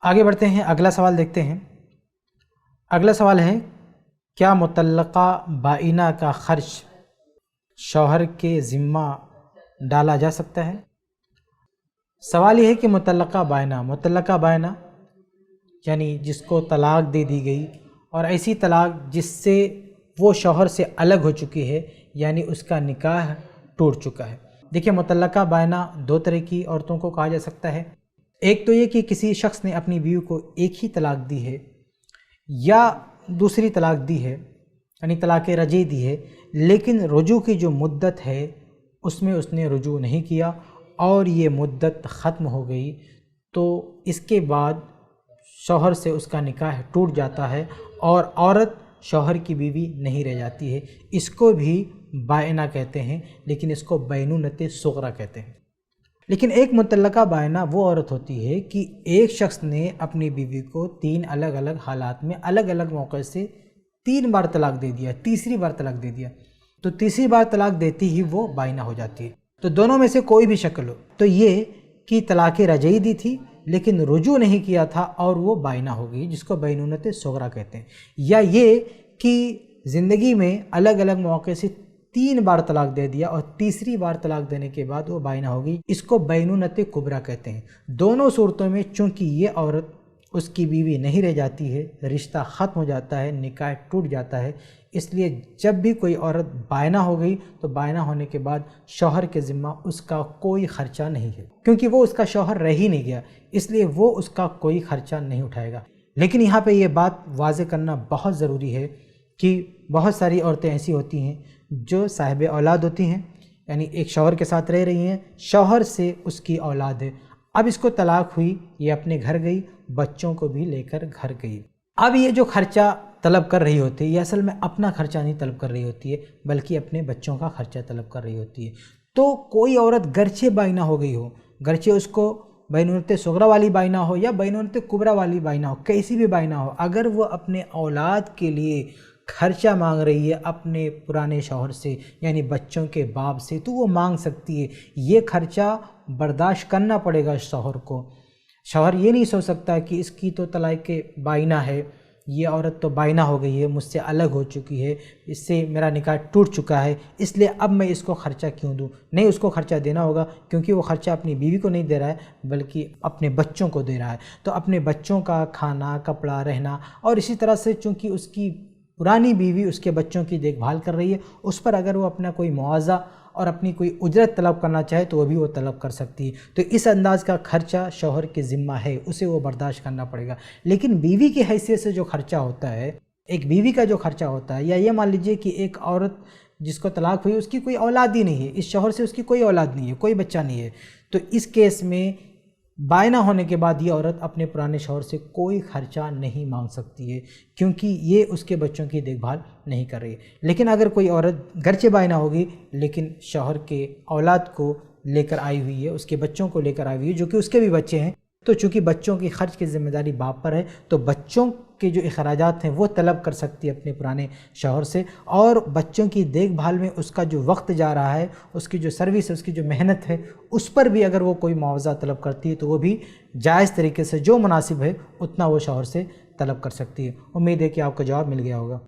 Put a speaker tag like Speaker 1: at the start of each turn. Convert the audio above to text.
Speaker 1: آگے بڑھتے ہیں، اگلا سوال دیکھتے ہیں۔ اگلا سوال ہے، کیا مطلقہ بائنہ کا خرچ شوہر کے ذمہ ڈالا جا سکتا ہے؟ سوال یہ ہے کہ مطلقہ بائنہ یعنی جس کو طلاق دے دی گئی، اور ایسی طلاق جس سے وہ شوہر سے الگ ہو چکی ہے، یعنی اس کا نکاح ٹوٹ چکا ہے۔ دیکھیں، مطلقہ بائنہ دو طرح کی عورتوں کو کہا جا سکتا ہے۔ ایک تو یہ کہ کسی شخص نے اپنی بیوی کو ایک ہی طلاق دی ہے یا دوسری طلاق دی ہے، یعنی طلاق رجعی دی ہے، لیکن رجوع کی جو مدت ہے اس میں اس نے رجوع نہیں کیا اور یہ مدت ختم ہو گئی، تو اس کے بعد شوہر سے اس کا نکاح ٹوٹ جاتا ہے اور عورت شوہر کی بیوی نہیں رہ جاتی ہے۔ اس کو بھی بائنہ کہتے ہیں، لیکن اس کو بینونت صغریٰ کہتے ہیں۔ لیکن ایک مطلقہ بائنہ وہ عورت ہوتی ہے کہ ایک شخص نے اپنی بیوی کو تین الگ الگ حالات میں الگ الگ موقع سے 3 بار طلاق دے دیا، تیسری بار طلاق دے دیا، تو تیسری بار طلاق دیتی ہی وہ بائنہ ہو جاتی ہے۔ تو دونوں میں سے کوئی بھی شکل ہو، تو یہ کہ طلاق رجعی دی تھی لیکن رجوع نہیں کیا تھا اور وہ بائنہ ہو گئی، جس کو بینونت صغریٰ کہتے ہیں، یا یہ کہ زندگی میں الگ الگ موقع سے 3 بار طلاق دے دیا اور تیسری بار طلاق دینے کے بعد وہ بائنہ ہو گئی، اس کو بینونت کبریٰ کہتے ہیں۔ دونوں صورتوں میں چونکہ یہ عورت اس کی بیوی نہیں رہ جاتی ہے، رشتہ ختم ہو جاتا ہے، نکاح ٹوٹ جاتا ہے، اس لیے جب بھی کوئی عورت بائنہ ہو گئی تو بائنہ ہونے کے بعد شوہر کے ذمہ اس کا کوئی خرچہ نہیں ہے، کیونکہ وہ اس کا شوہر رہ ہی نہیں گیا، اس لیے وہ اس کا کوئی خرچہ نہیں اٹھائے گا۔ لیکن یہاں پہ یہ بات واضح کرنا بہت ضروری ہے کہ بہت ساری عورتیں ایسی ہوتی ہیں جو صاحب اولاد ہوتی ہیں، یعنی ایک شوہر کے ساتھ رہ رہی ہیں، شوہر سے اس کی اولاد ہے، اب اس کو طلاق ہوئی، یہ اپنے گھر گئی، بچوں کو بھی لے کر گھر گئی۔ اب یہ جو خرچہ طلب کر رہی ہوتی ہے، یہ اصل میں اپنا خرچہ نہیں طلب کر رہی ہوتی ہے، بلکہ اپنے بچوں کا خرچہ طلب کر رہی ہوتی ہے۔ تو کوئی عورت گرچہ بائنہ ہو گئی ہو، گرچہ اس کو بینونت صغریٰ والی بائنہ ہو یا بینونت کبریٰ والی بائنہ ہو، کیسی بھی بائنہ ہو، اگر وہ اپنے اولاد کے لیے خرچہ مانگ رہی ہے اپنے پرانے شوہر سے، یعنی بچوں کے باپ سے، تو وہ مانگ سکتی ہے۔ یہ خرچہ برداشت کرنا پڑے گا شوہر کو۔ شوہر یہ نہیں سوچ سکتا کہ اس کی تو طلاق بائنہ ہے، یہ عورت تو بائنہ ہو گئی ہے، مجھ سے الگ ہو چکی ہے، اس سے میرا نکاح ٹوٹ چکا ہے، اس لیے اب میں اس کو خرچہ کیوں دوں؟ نہیں، اس کو خرچہ دینا ہوگا، کیونکہ وہ خرچہ اپنی بیوی کو نہیں دے رہا ہے بلکہ اپنے بچوں کو دے رہا ہے۔ تو اپنے بچوں کا کھانا، کپڑا، رہنا، اور اسی طرح سے چونکہ اس کی پرانی بیوی اس کے بچوں کی دیکھ بھال کر رہی ہے، اس پر اگر وہ اپنا کوئی معاوضہ اور اپنی کوئی اجرت طلب کرنا چاہے تو وہ بھی وہ طلب کر سکتی ہے۔ تو اس انداز کا خرچہ شوہر کے ذمہ ہے، اسے وہ برداشت کرنا پڑے گا۔ لیکن بیوی کی حیثیت سے جو خرچہ ہوتا ہے، ایک بیوی کا جو خرچہ ہوتا ہے، یا یہ مان لیجئے کہ ایک عورت جس کو طلاق ہوئی، اس کی کوئی اولاد ہی نہیں ہے، اس شوہر سے اس کی کوئی اولاد نہیں ہے، کوئی بچہ نہیں ہے، تو اس کیس میں بائنہ ہونے کے بعد یہ عورت اپنے پرانے شوہر سے کوئی خرچہ نہیں مانگ سکتی ہے، کیونکہ یہ اس کے بچوں کی دیکھ بھال نہیں کر رہی ہے۔ لیکن اگر کوئی عورت گرچہ بائنہ ہوگی لیکن شوہر کے اولاد کو لے کر آئی ہوئی ہے، اس کے بچوں کو لے کر آئی ہوئی ہے، جو کہ اس کے بھی بچے ہیں، تو چونکہ بچوں کی خرچ کی ذمہ داری باپ پر ہے، تو بچوں کے جو اخراجات ہیں وہ طلب کر سکتی ہے اپنے پرانے شوہر سے، اور بچوں کی دیکھ بھال میں اس کا جو وقت جا رہا ہے، اس کی جو سروس ہے، اس کی جو محنت ہے، اس پر بھی اگر وہ کوئی معاوضہ طلب کرتی ہے تو وہ بھی جائز طریقے سے جو مناسب ہے اتنا وہ شوہر سے طلب کر سکتی ہے۔ امید ہے کہ آپ کو جواب مل گیا ہوگا۔